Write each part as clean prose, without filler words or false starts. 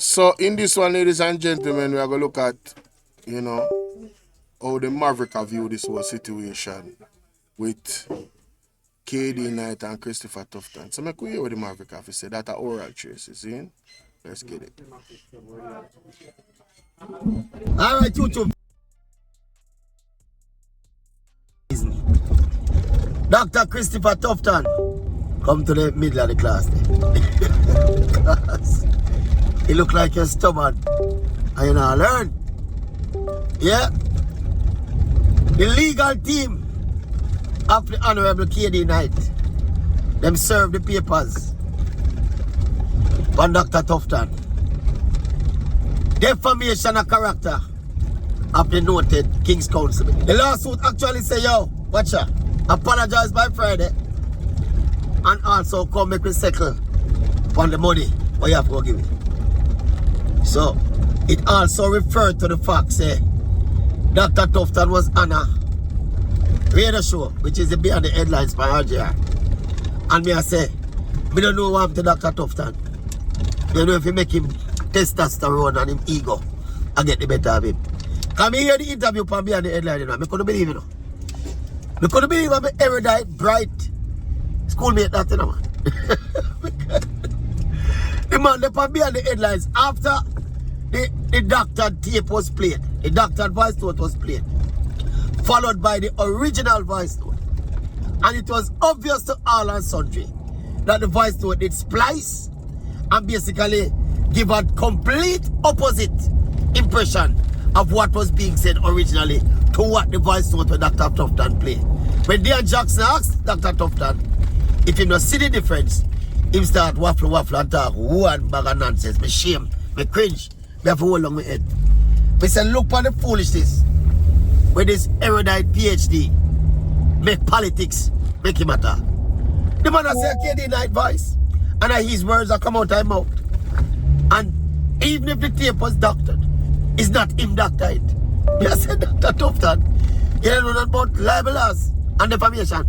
So in this one, ladies and gentlemen, we are going to look at, how the Maverick have viewed this whole situation with KD Knight and Christopher Tufton. So make we hear what the Maverick have to say. That's an oral Tracey, see? Let's get it. All right, YouTube. Dr. Christopher Tufton, come to the middle of the class. You look like you're stubborn and you not learn. Yeah? The legal team of the Honorable KD Knight, them serve the papers on Dr. Tufton. Defamation of character of the noted King's Counsel. The lawsuit actually say, yo, watch out, apologize by Friday and also come make me settle on the money what you have to go give me. So, it also referred to the fact, say, Dr. Tufton was on a radio show, which is behind the headlines by RJR. And me I say, we don't know what happened to Dr. Tufton. You don't know if you make him testosterone and him ego and get the better of him. Come hear the interview from behind the headline, you know. I couldn't believe it, you know. I couldn't believe I'm an erudite, bright schoolmate that, you know, man. The man that from behind the headlines after the doctored tape was played, the doctored voice note was played, followed by the original voice note. And it was obvious to all and sundry that the voice note did splice and basically give a complete opposite impression of what was being said originally to what the voice note with Dr. Tufton played. When Dean Jackson asked Dr. Tufton if he not see the difference, him start waffle and talk one bag of nonsense. Me shame, me cringe, me have to hold on my head. Me say look for the foolishness with this erudite PhD make politics make him attack. The man has said KD Knight voice and his words that come out of his mouth. And even if the tape was doctored, it's not him doctored. He has said Dr. Tufton, you don't know nothing about libel laws and defamation.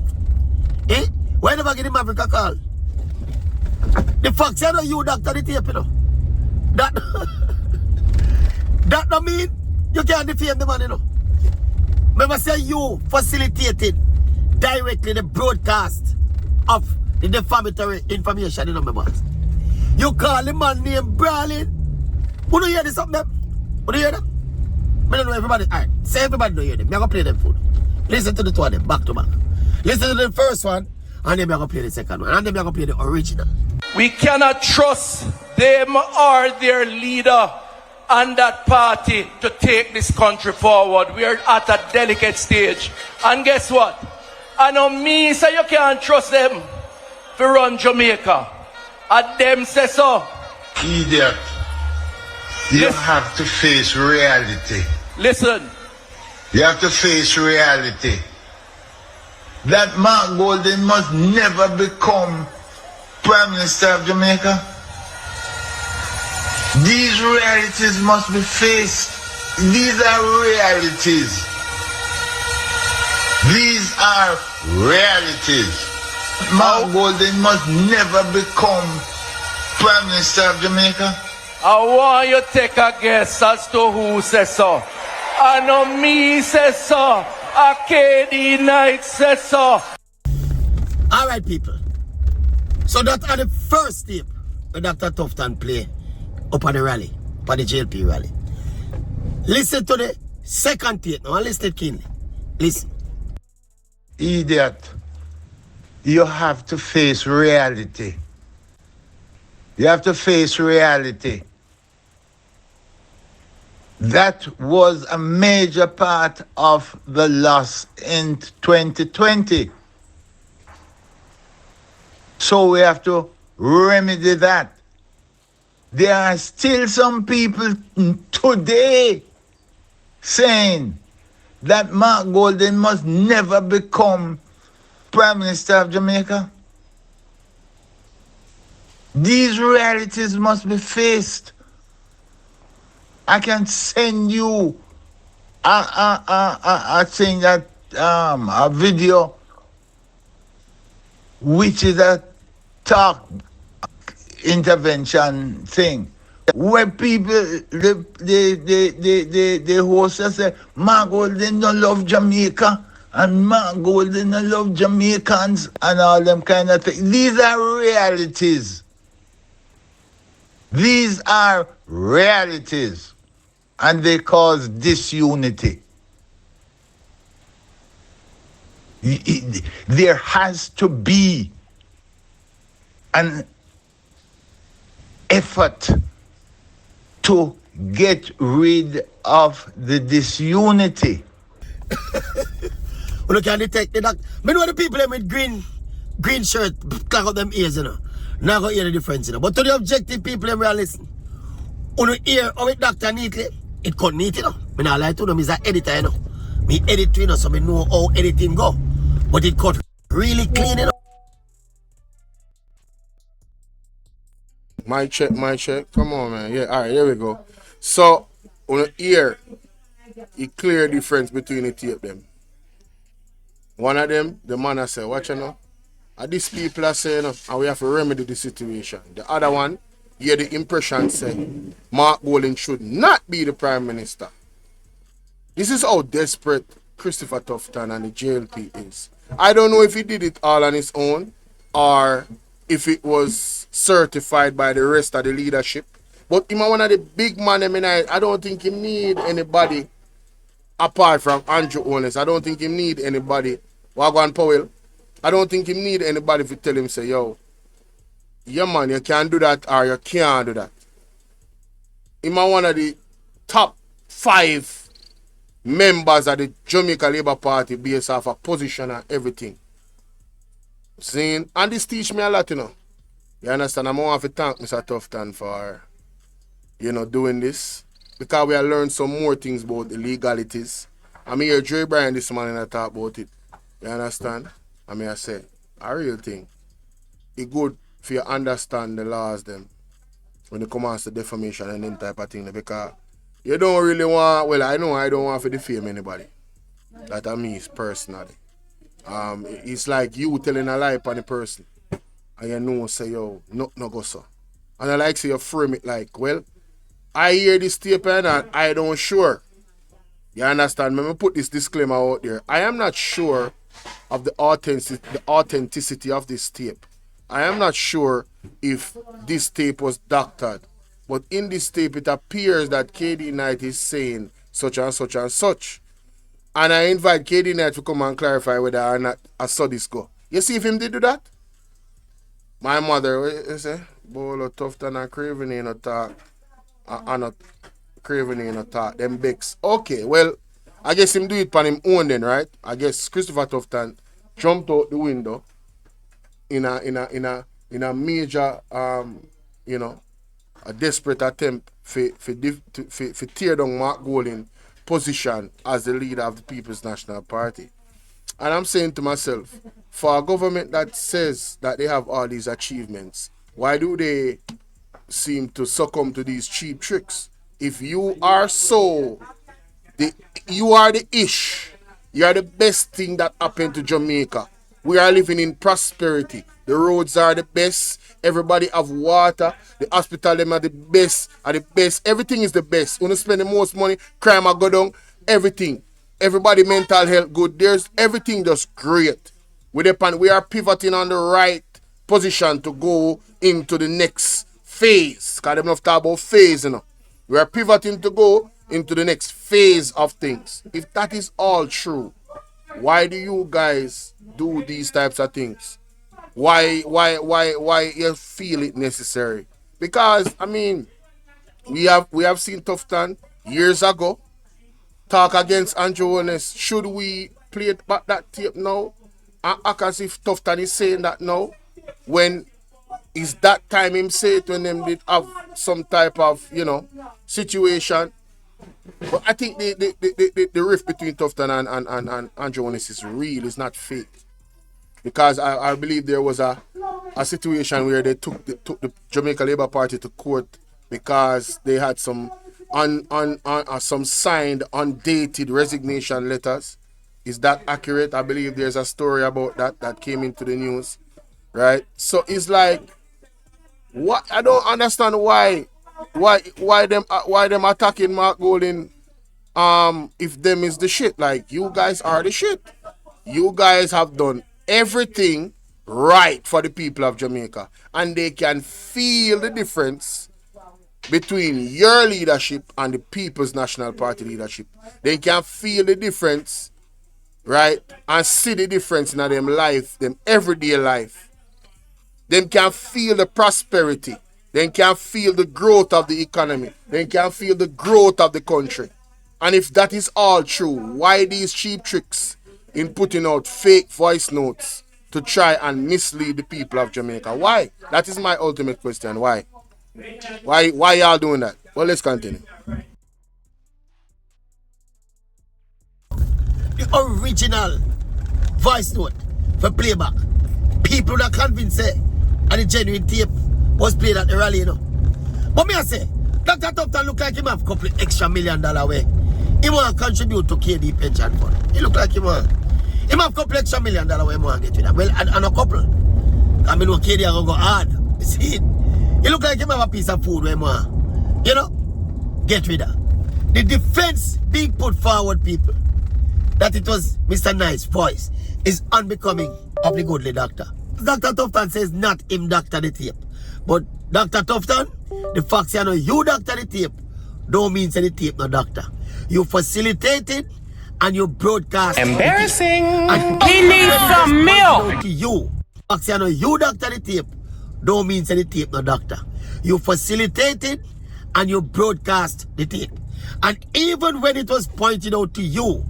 Eh? Why never get him Africa call? The fact say no you doctor the tape, you know. That that don't mean you can't defame the man, you know. Remember say you facilitated directly the broadcast of the defamatory information, you know, members. You call the man named Brawling. Who don't hear this up them? Who don't hear them? I don't know everybody. Alright, say everybody don't hear them. I'm going to play them food. Listen to the two of them, back to back. Listen to the first one, and then I'm going to play the second one. And then I'm going to play the original. We cannot trust them or their leader and that party to take this country forward. We are at a delicate stage. And guess what? I know me say you can't trust them to run Jamaica. And them say so. Idiot. You have to face reality. Listen. You have to face reality. That Mark Golden must never become Prime Minister of Jamaica. These realities must be faced. These are realities. These are realities. Mark Golden must never become Prime Minister of Jamaica. I want you to take a guess as to who says so. I know me says so. A KD Knight says so. Alright, people. So that are the first tape that Dr. Tufton play up on the rally, upon the JLP rally. Listen to the second tape now and listen keenly. Listen. Idiot. You have to face reality. You have to face reality. That was a major part of the loss in 2020. So we have to remedy that. There are still some people today saying that Mark Golden must never become Prime Minister of Jamaica. These realities must be faced. I can send you a thing that a video which is a talk intervention thing where people, the host say, Mark Golden don't love Jamaica, and Mark Golden don't love Jamaicans, and all them kind of things. These are realities. These are realities, and they cause disunity. There has to be an effort to get rid of the disunity. We can detect the doctor. Me know the people them with green shirt clock up them ears, you know. Now go hear the difference, you know. But to the objective people them really listen. When you hear how it doctor neatly, it cut neat, you know. Me not lie to them, he's an editor, you know. Me edit, you know, so me know how editing go. But it cut really clean, you know. My check. Come on, man. Yeah, all right, here we go. So, on the ear, it clear difference between the tape them. One of them, the man I say, watch you know. And these people are saying, and we have to remedy the situation. The other one, hear the impression say, Mark Bolin should not be the Prime Minister. This is how desperate Christopher Tufton and the JLP is. I don't know if he did it all on his own or if it was certified by the rest of the leadership. But him one of the big man, I don't think he need anybody apart from Andrew Owens. I don't think he need anybody. Wagwan Powell. I don't think he need anybody to tell him, say, yo, yeah man, you can do that or you can't do that. Him one of the top 5 members of the Jamaica Labour Party based off a position and everything. Seeing? And this teach me a lot, you know. You understand? I'm going to thank Mr. Tufton for, you know, doing this. Because we have learned some more things about the legalities. I mean, hear Dre Bryan this morning I talk about it. You understand? I mean, I say, a real thing. It's good for you understand the laws them when it comes to defamation and them type of thing. Because you don't really want, well, I know I don't want to defame anybody. That I mean personally. It's like you telling a lie upon a person. And you know, say, yo, no go so. And I like say you frame it like, well, I hear this tape and I don't sure. You understand? Let me put this disclaimer out there. I am not sure of the authenticity of this tape. I am not sure if this tape was doctored. But in this tape, it appears that KD Knight is saying such and such and such. And I invite KD Knight to come and clarify whether or not I saw this go. You see if him did do that? My mother, what you say? Bolo Tufton and Craven in a talk. And not Craven in a talk. Them Becks. Okay, well, I guess him do it on him own then, right? I guess Christopher Tufton jumped out the window in a major you know, a desperate attempt for tear down Mark Golding position as the leader of the People's National Party. And I'm saying to myself, for a government that says that they have all these achievements, why do they seem to succumb to these cheap tricks? If you are you are the ish. You are the best thing that happened to Jamaica. We are living in prosperity. The roads are the best. Everybody have water. The hospital them are the best. Everything is the best. When you spend the most money, crime will go down. Everything. Everybody mental health good. There's everything just great. We are pivoting on the right position to go into the next phase. Because they don't talk about phase, you know. We are pivoting to go into the next phase of things. If that is all true, why do you guys do these types of things? Why you feel it necessary? Because I mean, we have seen Tufton years ago talk against Andrew Owens. Should we play it back that tape now and act as if Tufton is saying that now? When is that time him say it when them did have some type of, you know, situation? But I think the rift between Tufton and Andrew Owens is real, it's not fake. Because I believe there was a situation where they took the Jamaica Labour Party to court because they had some some signed, undated resignation letters. Is that accurate? I believe there's a story about that came into the news, right? So it's like, what I don't understand why why them attacking Mark Golden if them is the shit? Like, you guys are the shit. You guys have done everything right for the people of Jamaica, and they can feel the difference between your leadership and the People's National Party leadership. They can feel the difference, right? And see the difference in them life, them everyday life. They can feel the prosperity. They can feel the growth of the economy. They can feel the growth of the country. And if that is all true, why these cheap tricks in putting out fake voice notes to try and mislead the people of Jamaica? Why? That is my ultimate question. Why? Why y'all doing that? Well, let's continue. The original voice note for playback. People that convinced say and the genuine tape was played at the rally, you know. But me I say, Dr. Tufton look like him have a couple extra $1 million way. He want to contribute to KD pension fund. He look like him have a couple extra $1 million way he want to get with that. Well, and a couple. I mean, KD are going to go hard. You see it? He look like him have a piece of food where he want, you know, get with that. The defense being put forward, people, that it was Mr. Nice's voice is unbecoming of the goodly doctor. Dr. Tufton says not him doctor the tape. But Dr. Tufton, the fact you know you doctor the tape don't mean say the tape no doctor. You facilitated and you broadcast. Embarrassing. And he needs some milk. To you. Fact you know you doctor the tape don't mean say the tape no doctor. You facilitated and you broadcast the tape. And even when it was pointed out to you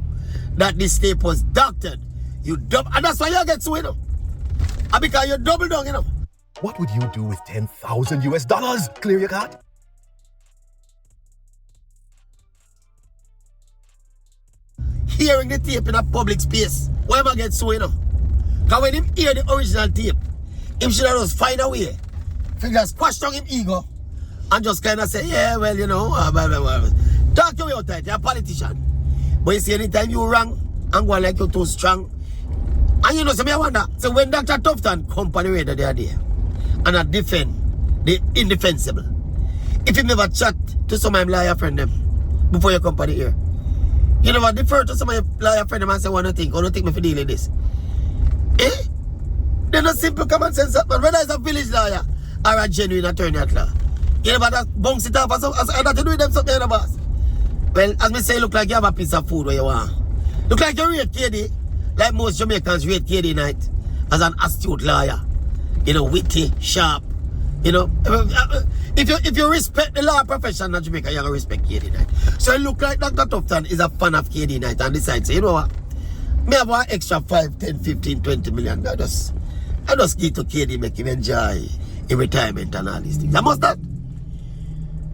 that this tape was doctored, you double, and that's why you get so, you know. And because you double down, you know. What would you do with 10,000 US dollars? Clear your card? Hearing the tape in a public space, why am I get so, you know? Because when him hear the original tape, him should have just find a way. Figure squash down him ego and just kind of say, yeah, well, you know, blah, blah, blah. Talk your way out there, you're a politician. But you see, anytime you wrong and go like you're too strong, and you know, so me I wonder, so when Dr. Tufton come on the radio the other day and I defend the indefensible, if you never chat to some of my lawyer friend them before you come on the air, you never defer to some of your lawyer friend them and say, what do you think me for deal with this? Eh? They're not simple common sense, but whether it's a village lawyer or a genuine attorney at law, you never just bounce it off as that to do with them something, you know, boss. Well, as me say, look like you have a piece of food where you want. Look like you rate KD, like most Jamaicans rate KD Knight as an astute lawyer. You know, witty, sharp. You know, if you respect the law profession in Jamaica, you're going to respect KD Knight. So it look like Dr. Tufton is a fan of KD Knight and decides, you know what? Me have one extra 5, 10, 15, 20 million. I just give to KD, make him enjoy in retirement and all these things. I must that.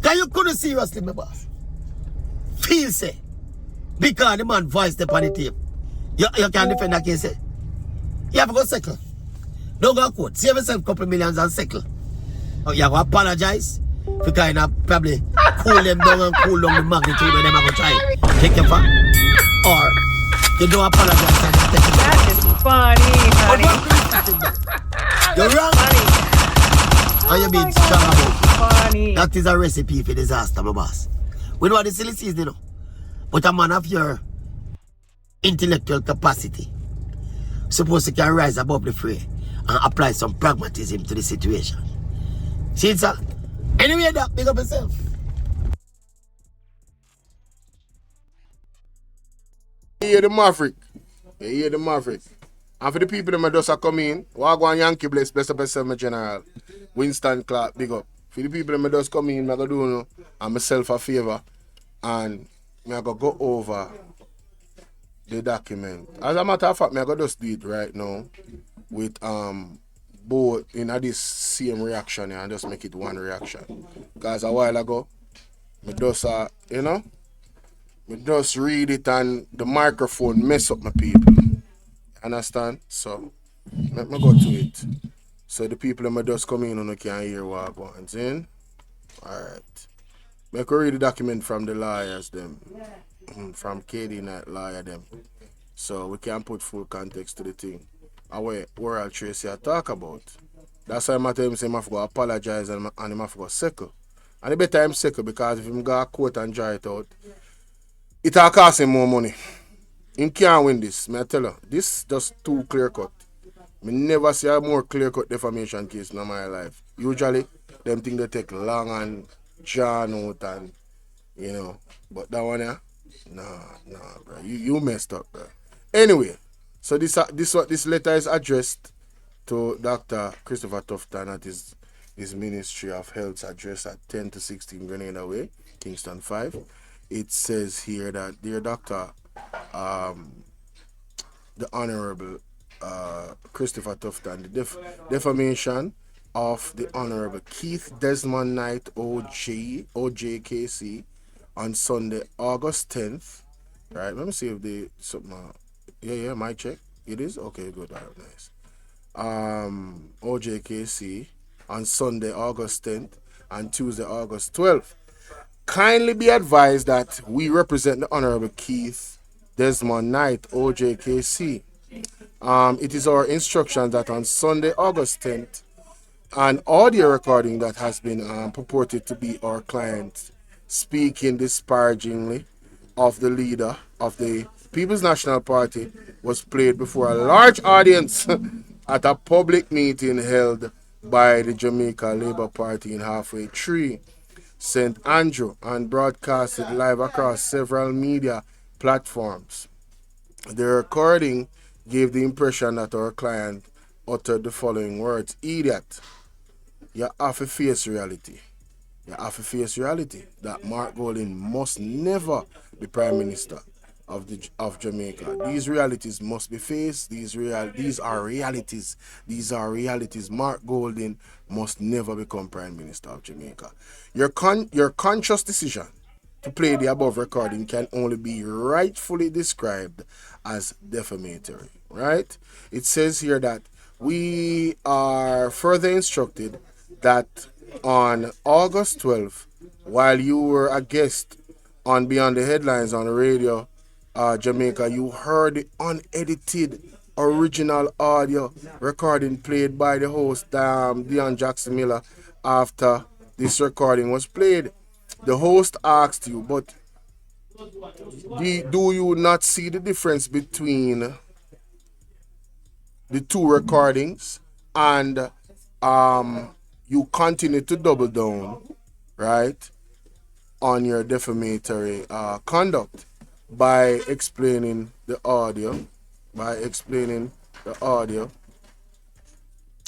Because you couldn't seriously, my boss. Feel say, because the man voiced upon the tape, you can defend that case, say. You have to go settle. Don't go court. Save yourself a couple millions and settle. You have to apologize for kind of probably cool them down and cool down the magnitude when them have to try take your fat. Or you don't apologize and just take it. That is funny, honey. You're wrong. Funny. And you're being strong about it. Funny. That is a recipe for disaster, my boss. We know what the silly season, you know. But a man of your intellectual capacity supposed to can rise above the fray and apply some pragmatism to the situation. See it, sir? Anyway, that, big up yourself. You hear the Maverick. You hear the Maverick. And for the people that just come in, Wagwan Yankee bless up yourself, my general. Winston Clark, big up. For the people that just come in, I'm going to do and myself a favor. And I'm going to go over the document. As a matter of fact, I'm going to just do it right now with both in this same reaction and just make it one reaction. Because a while ago, I just, you know, I just read it and the microphone mess up my people. Understand? So, let me go to it. So the people that just come in and can hear what I'm going in. Alright. I can read the document from the lawyers them. From KD Knight lawyer them. So we can put full context to the thing. Where Tracey I talk about. That's why I'm telling him I have to apologize and I have to settle. And the better him second because if him go a court and dry it out, it'll cost him more money. Him can't win this. May I tell you, this just too clear cut. Me never see a more clear cut defamation case in my life. Usually, them things they take long and drawn out and But that one, yeah, nah, bro. You messed up, bro. Anyway, so this letter is addressed to Dr. Christopher Tufton at his Ministry of Health's address at 10 to 16 Grenada Way, Kingston 5. It says here that, dear Doctor, the Honorable Christopher Tufton, the defamation of the Honorable Keith Desmond Knight OJKC on Sunday, August 10th. Right, let me see if they something. Yeah, mic check. It is okay. Good, all right, nice. OJKC on Sunday, August 10th, and Tuesday, August 12th. Kindly be advised that we represent the Honorable Keith Desmond Knight, OJKC. It is our instruction that on Sunday, August 10th, an audio recording that has been purported to be our client speaking disparagingly of the leader of the People's National Party was played before a large audience at a public meeting held by the Jamaica Labour Party in Halfway Tree, St. Andrew, and broadcasted live across several media platforms. The recording gave the impression that our client uttered the following words: "Idiot, you have to face reality. You have to face reality that Mark Golding must never be Prime Minister of Jamaica. These realities must be faced. These are realities. These are realities. Mark Golding must never become Prime Minister of Jamaica. Your conscious decision to play the above recording can only be rightfully described as defamatory." Right? It says here that we are further instructed that on August 12th, while you were a guest on Beyond the Headlines on Radio Jamaica, you heard the unedited original audio recording played by the host, Dion Jackson Miller. After this recording was played, the host asked you, but do you not see the difference between the two recordings? And you continue to double down, right, on your defamatory conduct by explaining the audio,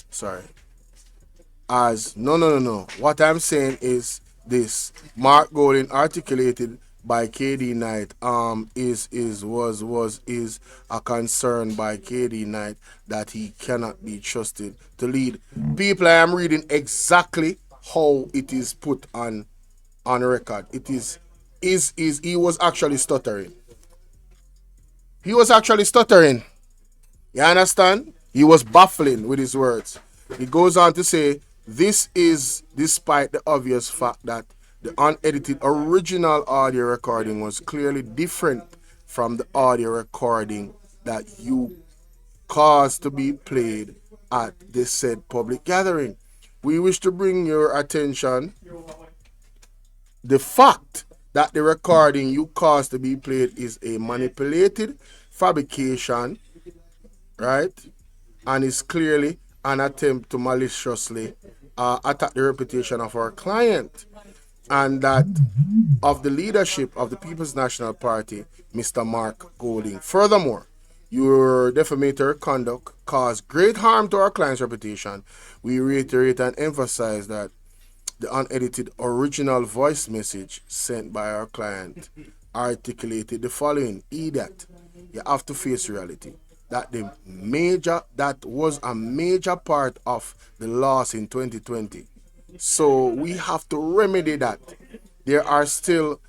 sorry, as no. What I'm saying is this: Mark Golding articulated by KD Knight is a concern by KD Knight that he cannot be trusted to lead. People, I am reading exactly how it is put on record. It is he was actually stuttering. He was actually stuttering. You understand? He was baffling with his words. He goes on to say, this is despite the obvious fact that the unedited original audio recording was clearly different from the audio recording that you caused to be played at the said public gathering. We wish to bring your attention the fact that the recording you caused to be played is a manipulated fabrication, right? And is clearly an attempt to maliciously attack the reputation of our client and that of the leadership of the People's National Party, Mr. Mark Golding. Furthermore, your defamatory conduct caused great harm to our client's reputation. We reiterate and emphasize that the unedited original voice message sent by our client articulated the following: "Idiot, you have to face reality. That was a major part of the loss in 2020. So we have to remedy that." There are still,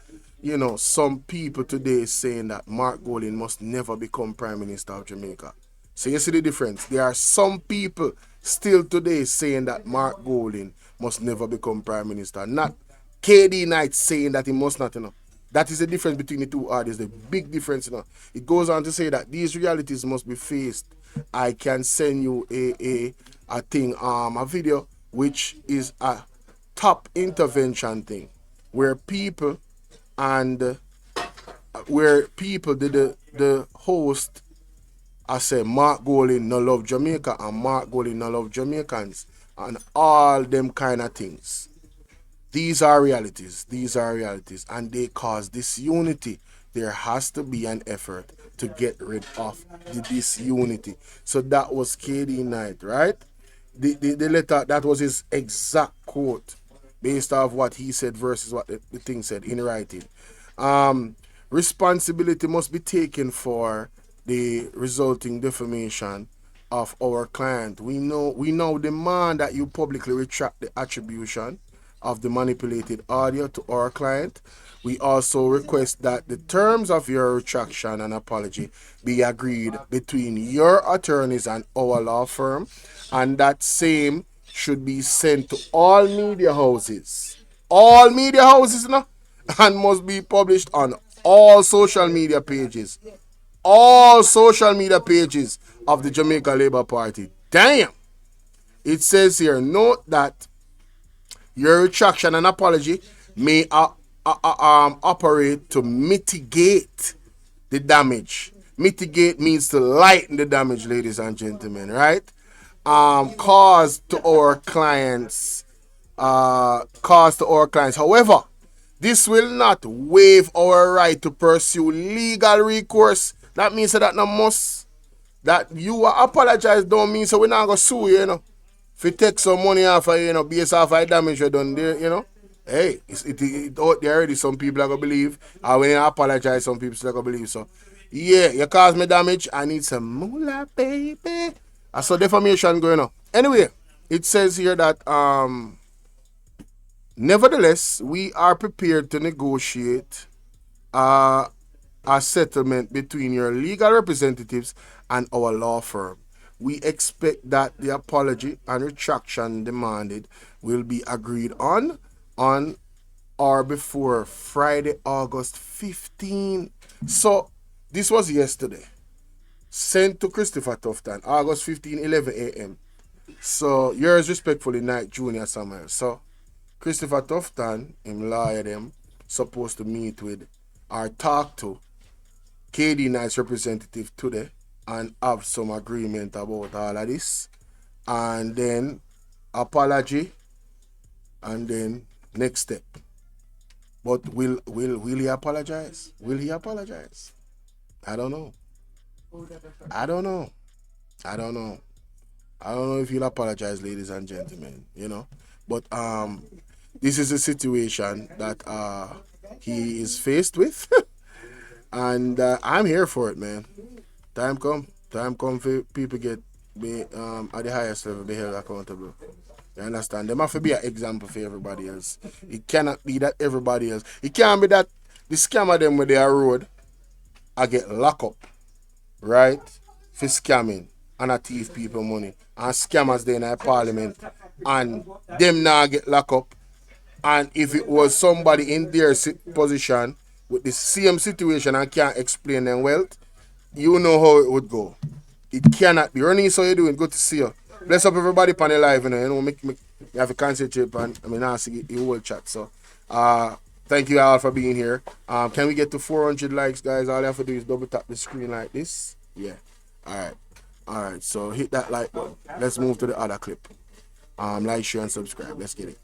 some people today saying that Mark Golding must never become Prime Minister of Jamaica. So you see the difference. There are some people still today saying that Mark Golding must never become Prime Minister. Not KD Knight saying that he must not, That is the difference between the two audios, the big difference, It goes on to say that these realities must be faced. I can send you a thing, a video, which is top intervention thing where people and where people did the host. I say Mark Golin no love Jamaica and Mark Golin no love Jamaicans and all them kind of things. These are realities. These are realities, and they cause disunity. There has to be an effort to get rid of the disunity. So that was KD Knight, right? The letter, that was his exact quote based off what he said versus what the thing said in writing. Responsibility must be taken for the resulting defamation of our client. We now demand that you publicly retract the attribution of the manipulated audio to our client. We also request that the terms of your retraction and apology be agreed between your attorneys and our law firm, and that same should be sent to all media houses. All media houses, no? And must be published on all social media pages. All social media pages of the Jamaica Labour Party. Damn! It says here, note that your retraction and apology may operate to mitigate the damage. Mitigate means to lighten the damage, ladies and gentlemen, right? Caused to our clients. However, this will not waive our right to pursue legal recourse. That means that no must. That you apologize don't mean so we're not going to sue you, you know. If you take some money off of, you know, based off of damage you done there, you know. Hey, it out there already. Some people are going to believe. And when you apologize, some people still going to believe. So, yeah, you caused me damage. I need some moolah, baby. I saw defamation going on. Anyway, it says here that, nevertheless, we are prepared to negotiate a settlement between your legal representatives and our law firm. We expect that the apology and retraction demanded will be agreed on or before Friday, August 15. So, this was yesterday. Sent to Christopher Tufton, August 15, 11 a.m. So, yours respectfully, Knight Jr. Samuel. So, Christopher Tufton, him lawyer them, supposed to meet with or talk to KD Knight's representative today and have some agreement about all of this. And then apology and then next step. But will he apologize? Will he apologize? I don't know. I don't know if he'll apologize, ladies and gentlemen, you know. But this is a situation that he is faced with. And I'm here for it, man. Time come for people get be at the highest level be held accountable. You understand? There must be an example for everybody else. It cannot be that everybody else. It can't be that the scammer them with their road I get locked up, right? For scamming and a thief people money. And scammers there in our parliament and them now get locked up. And if it was somebody in their position with the same situation and can't explain them wealth, you know how it would go. It cannot be. Ronnie, so you doing? Good to see you. Bless up everybody on the live, you know, make you have to concentrate and I see the whole chat. So thank you all for being here. Can we get to 400 likes, guys? All you have to do is double tap the screen like this. Yeah. Alright, so hit that like button. Let's move to the other clip. Like, share, and subscribe. Let's get it.